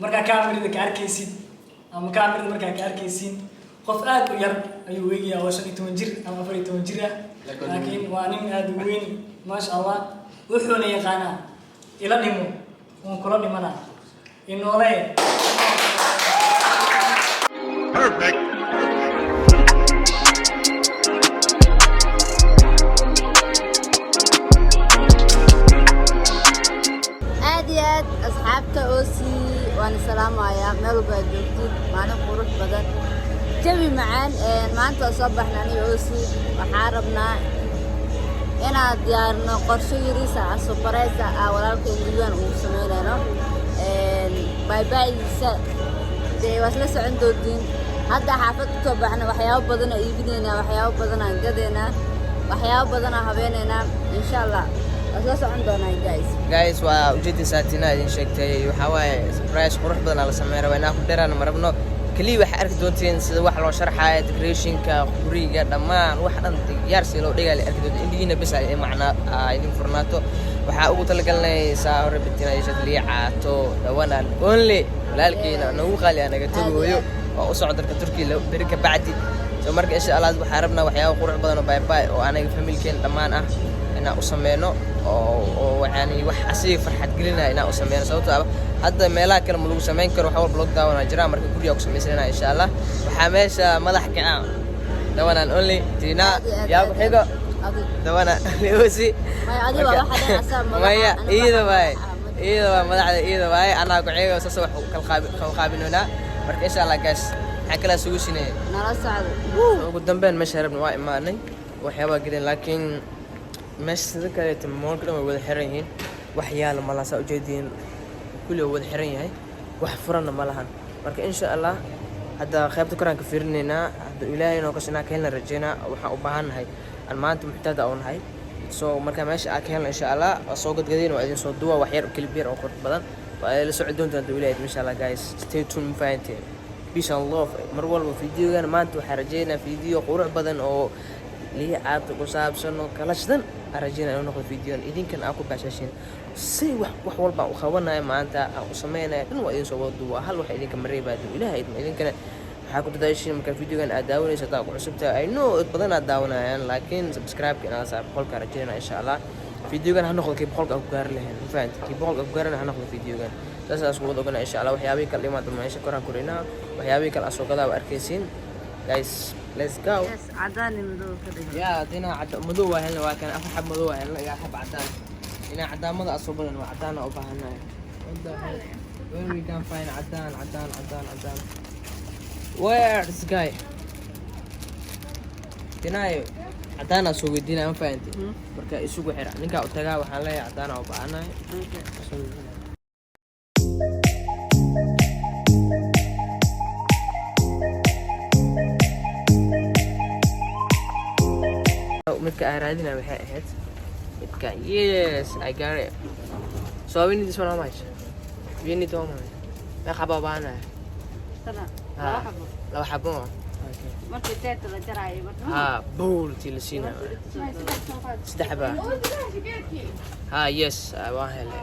marka kaamirada ka arkaysid ama kaamirada marka ka arkaysin qof aad u yar ayuu weegiyaa oo 15 jir ama 14 jir ah laakiin waa nin aad u weyn ma sha Allah wuxuuna yaqaanaa ila dhimo oo kula dhimana inole perfect aad asxaabta Ozzyy waan salaamayaa meel baad joogtid maalin qurux badan jawi macaan maanta soo baxnay Ozzyy waxaan rabnaa inaad diyaarno qorshe yariis ah surprise ah walaalkeen dhiban uu sameeyay bye bye wasla socon doontiin hadda xaafad ku baxna waxyaabo badan ay iibinayna waxyaabo badan aan gadeena waxyaabo badan aan habeenayna insha Allah wasla socon doonaa guys waa ujeedin saatina idin sheegtay waxa waaye surprise qurux badan la sameeyo waana ku dheeraan marabno kaliya waxa arki doonteen sida wax loo sharxayo decorationka guriga dhamaan wax dhan diyaar si loo dhigayo arki doonteen indiina bas ay macna idin furnaato waxa ugu talagalnay saa rabitina ay Lii Caato dhawanaan only walaalkeena nagu qaali anaga tagayo oo u socdo dalka Turkiga berika bacdi soo marka insha Allah waxa rabnaa waxyaabo qurux badan oo bye bye oo anaga familkeen dhamaan ah inaan u sameeyno oo yani wax asiga farxad gelinaa inaan u sameeyno sababtoo ah hadda meelaha kale ma lagu sameyn karo waxa walba loo daawanaa jira marka guriga ku sameysana insha Allah waxa meesha madax ka ah dhawanaan only tina yaa ku xigo dhawana Ozzyy adiga waxa dhaxasa maya iyada madaxda iyada waay ana ku xigo soo wax kala qaabinona marka insha Allah guys waxa kala sugu sinay nala socdo ugu dambeyn meesha rabna waa imaanay waxyaabo gidan laakiin meesha sida kale timoon kale wada xiran yihiin waxyaalo ma la soo jeedin kulli wada xiran yahay wax furan ma lahan marka insha Allah hadda qaybta koranka fiirinaynaa hadda Ilaahay inoo ka sinaa keenna rajayna waxa u baahanahay aan maanta muxtada oo nahay soo marka meesha aan keenna insha Allah soo gadgadeen oo idin soo duwa wax yar kali beer oo qurux badan waa la soo doontaa Ilaahay insha Allah guys stay tuned faanteen peace and love mar walba fiidiyogan maanta waxa rajaynaa fiidiyo qurux badan oo Lii Caato ku saabsan oo kala shidan arajina inuu noqdo fiidiyoon idinkan aan ku baashashin si wax walba u qabanay maanta aan u sameeynaa in waa idin soo wado hal wax idinka mareebaado Ilaahay idinkana waxa ku dadaashin marka fiidiyogan aad daawanayso taa ku cusubta ay no badan aad daawanayaan laakiin subscribe kana saar qolka rajina insha Allah fiidiyogan ha noqdo kii qolka ku gaar lahayn faant kii qolka ku gaarana ha noqdo fiidiyogan taas ugu wada insha Allah waxyaabii kala dhimaad meesha koraan kurina waxyaabii kala soo gadaa arkaysiin guys let's go yes عداني مدو كده يا دينا مدو وهلنا وكان أفحب مدو وهلنا يا حب عدان هنا عدان ماذا أصوبنا وعدان أو بهنا where we can find عدان where this guy دينا عدان أسوق دينا ما فهمت بركة يسوق حرا نكا أتجا وحنا عدان أو بهنا midka ay raadina waxay ahayd midka yes I got it so we need this one how much we need how much ma xaba baana sana la xabo okay marka teeta la jaray ha bowl tilisina saddex ba ha yes waa hele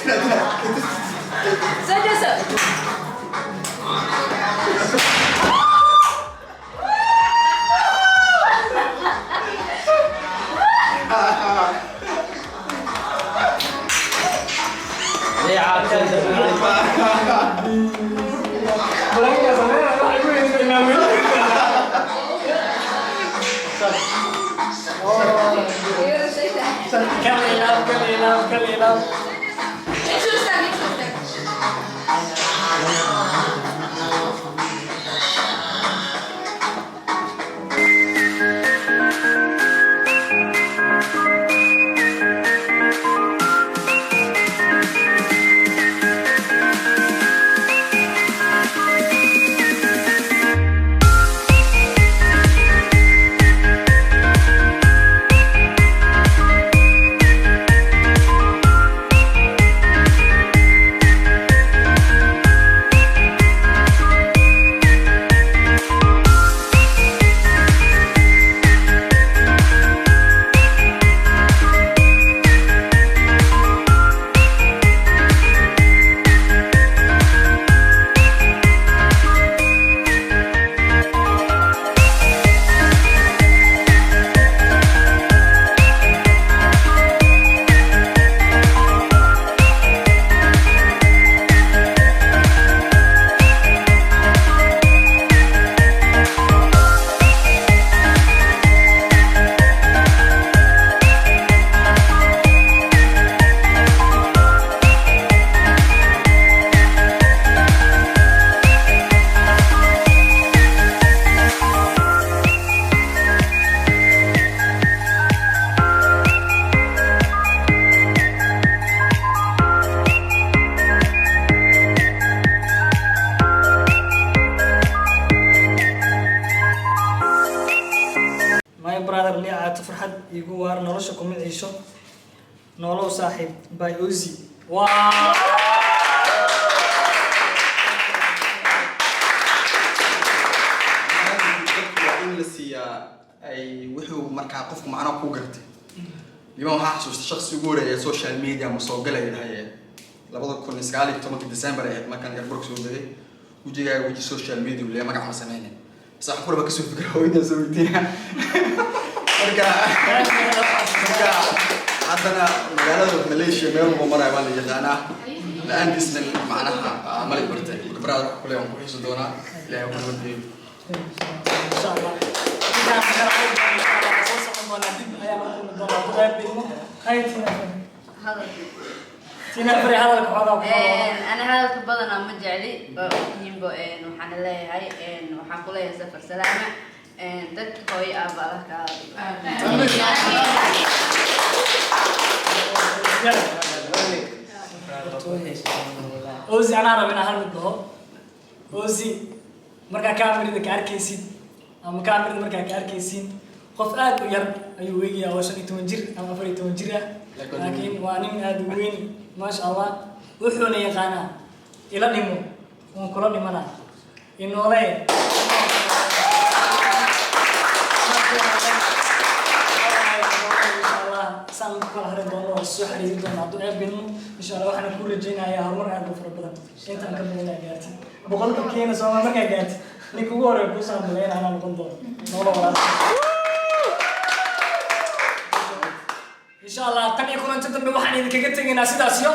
سجل ليه عاطل كلي brother Lii Caato farxad igu waar nolosha kuma ciisho nolow saaxiib by Ozzyy wow in la siiyaa ay wuxuu markaa qofku macna ku gartay dhiman waxa xasuusta shakhsi ugu horeeyay social media ma soo galay dhahay 2019 December ee markaan garburg soo degay wajigaaga waji social media leeyahay magac ma sameeyay sax qurba ka soo fikir hooyada soo weydiina marka haddana magaalada Malaysia meel walba maray baan yaqaanaa laan disnan macnaha mali bartay brother kulay aan ku xiiso doonaa ilaahay ku wadiyo insha Allah inta xagaa soo socon dib ayaa la kulmi doonaa qodobadimo khaytina tina fari hadalka xogaa أنا هذا بدنا مجعلي ينبو وحنا الله هاي وحنا كلها سفر سلامة دك هوي أبالك Ozzyy أنا ربنا هالمدة Ozzyy مركا كاميرا كاركيسين أما كاميرا مركا كاركيسين قف آد وير أيوة ويجي أوشان يتونجر أما فري تونجره لكن وانين آد وين ما شاء الله وحنا يقانا إلى نمو ونقول نمنا إنه لا سام كل هذا الموضوع السحر يدون عدو عبينه إن شاء الله وحنا كل جينا يا هرمر عند بفر بدن أنت مكملين يا جاتي بقولك كينا سوا ما كجات نكوغور يبوسام بلين أنا نقول نورا إن شاء الله تاني يكون أنت تبي وحنا إذا كنت تجينا سيدا سيو